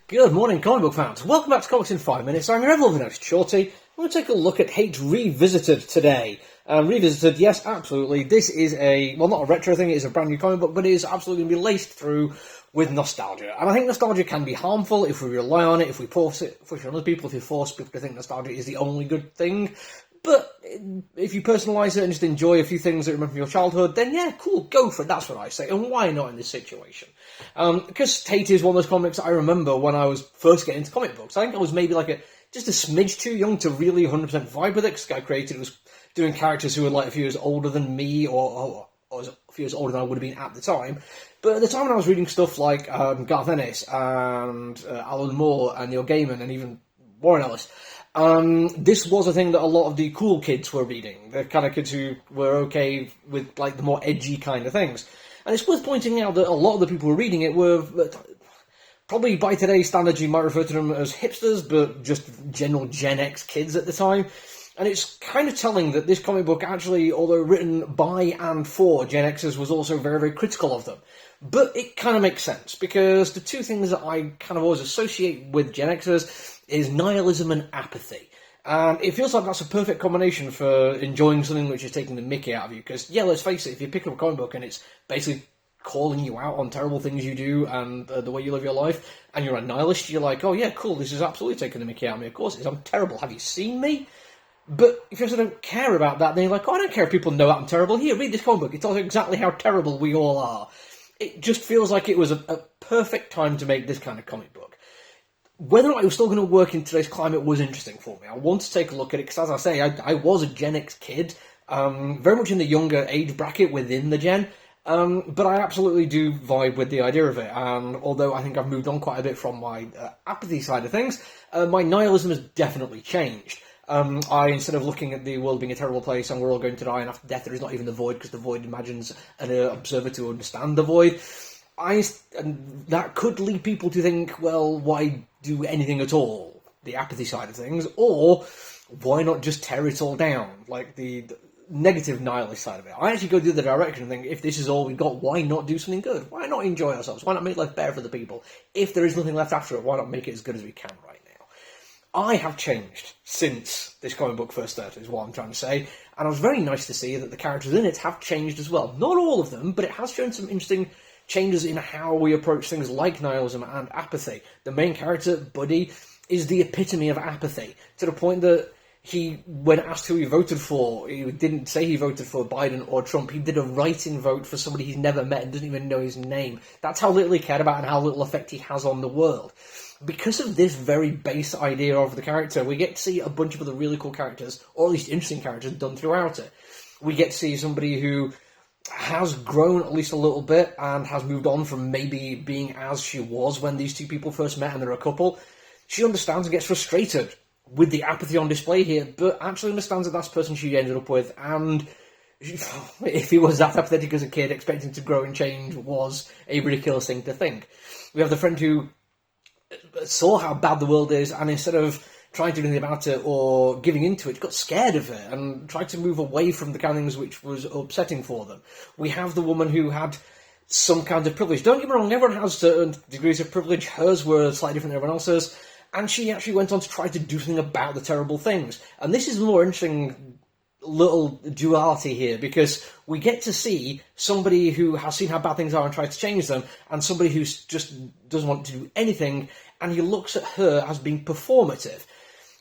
Good morning, comic book fans. Welcome back to Comics in 5 Minutes. I'm your ever-loving Shorty. We're going to take a look at Hate Revisited today. Revisited, yes, absolutely. This is not a retro thing, it is a brand new comic book, but it is absolutely going to be laced through with nostalgia. And I think nostalgia can be harmful if we rely on it, if we push on other people, if we force people to think nostalgia is the only good thing. But if you personalise it and just enjoy a few things that remember from your childhood, then yeah, cool, go for it, that's what I say. And why not in this situation? Because Tate is one of those comics I remember when I was first getting into comic books. I think I was maybe just a smidge too young to really 100% vibe with it, because the guy created was doing characters who were like a few years older than me, or a few years older than I would have been at the time. But at the time when I was reading stuff like Garth Ennis and Alan Moore and Neil Gaiman and even Warren Ellis, this was a thing that a lot of the cool kids were reading. The kind of kids who were okay with like the more edgy kind of things. And it's worth pointing out that a lot of the people who were reading it were probably by today's standards you might refer to them as hipsters, but just general Gen X kids at the time. And it's kind of telling that this comic book actually, although written by and for Gen Xers, was also very, very critical of them. But it kind of makes sense, because the two things that I kind of always associate with Gen Xers is nihilism and apathy. And it feels like that's a perfect combination for enjoying something which is taking the mickey out of you. Because, yeah, let's face it, if you pick up a comic book and it's basically calling you out on terrible things you do and the way you live your life, and you're a nihilist, you're like, oh yeah, cool, this is absolutely taking the mickey out of me. Of course it is, I'm terrible. Have you seen me? But if you also don't care about that, then you're like, oh, I don't care if people know that I'm terrible. Here, read this comic book. It tells you exactly how terrible we all are. It just feels like it was a perfect time to make this kind of comic book. Whether or not it was still going to work in today's climate was interesting for me. I want to take a look at it, because as I say, I was a Gen X kid, very much in the younger age bracket within the Gen, but I absolutely do vibe with the idea of it. And although I think I've moved on quite a bit from my apathy side of things, my nihilism has definitely changed. Instead of looking at the world being a terrible place and we're all going to die and after death there is not even the void, because the void imagines an observer to understand the void, and that could lead people to think, well, why do anything at all? The apathy side of things, or why not just tear it all down? Like the negative nihilist side of it. I actually go the other direction and think, if this is all we've got, why not do something good? Why not enjoy ourselves? Why not make life better for the people? If there is nothing left after it, why not make it as good as we can right now? I have changed since this comic book first started, is what I'm trying to say, and it was very nice to see that the characters in it have changed as well. Not all of them, but it has shown some interesting changes in how we approach things like nihilism and apathy. The main character, Buddy, is the epitome of apathy, to the point that he, when asked who he voted for, he didn't say he voted for Biden or Trump. He did a write-in vote for somebody he's never met and doesn't even know his name. That's how little he cared about and how little effect he has on the world. Because of this very base idea of the character, we get to see a bunch of other really cool characters, or at least interesting characters, done throughout it. We get to see somebody who has grown at least a little bit and has moved on from maybe being as she was when these two people first met and they're a couple. She understands and gets frustrated with the apathy on display here, but actually understands that that's the person she ended up with, and if he was that apathetic as a kid, expecting to grow and change was a ridiculous thing to think. We have the friend who saw how bad the world is, and instead of trying to do anything about it or giving into it, got scared of it and tried to move away from the kind of things which was upsetting for them. We have the woman who had some kind of privilege. Don't get me wrong, everyone has certain degrees of privilege. Hers were slightly different than everyone else's, and she actually went on to try to do something about the terrible things. And this is the more interesting little duality here, because we get to see somebody who has seen how bad things are and tried to change them, and somebody who just doesn't want to do anything, and he looks at her as being performative.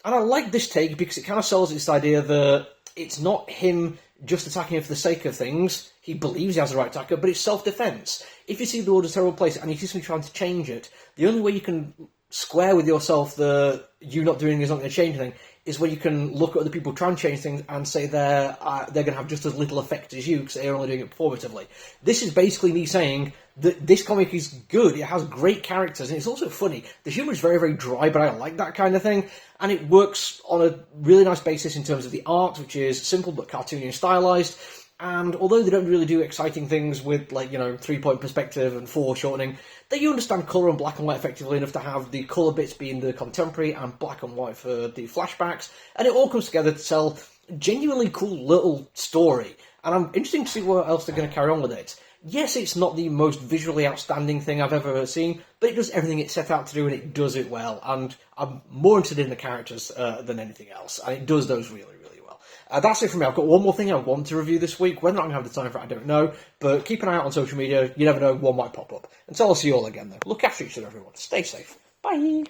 And I like this take because it kind of sells this idea that it's not him just attacking her for the sake of things. He believes he has the right to attack her, but it's self-defense. If you see the world as a terrible place and you see somebody trying to change it, the only way you can square with yourself that you not doing is not going to change anything is when you can look at other people trying to change things and say they're going to have just as little effect as you because they're only doing it performatively. This is basically me saying that this comic is good. It has great characters, and it's also funny. The humour is very, very dry, but I like that kind of thing, and it works on a really nice basis in terms of the art, which is simple but cartoony and stylised. And although they don't really do exciting things with, like, you know, 3-point perspective and foreshortening, they understand colour and black and white effectively enough to have the colour bits being the contemporary and black and white for the flashbacks, and it all comes together to tell a genuinely cool little story. And I'm interested to see what else they're going to carry on with it. Yes, it's not the most visually outstanding thing I've ever seen, but it does everything it set out to do, and it does it well. And I'm more interested in the characters than anything else, and it does those really, really well. That's it from me. I've got one more thing I want to review this week. Whether I'm going to have the time for it, I don't know. But keep an eye out on social media. You never know, one might pop up. Until I'll see you all again, though. Look after each other, everyone. Stay safe. Bye.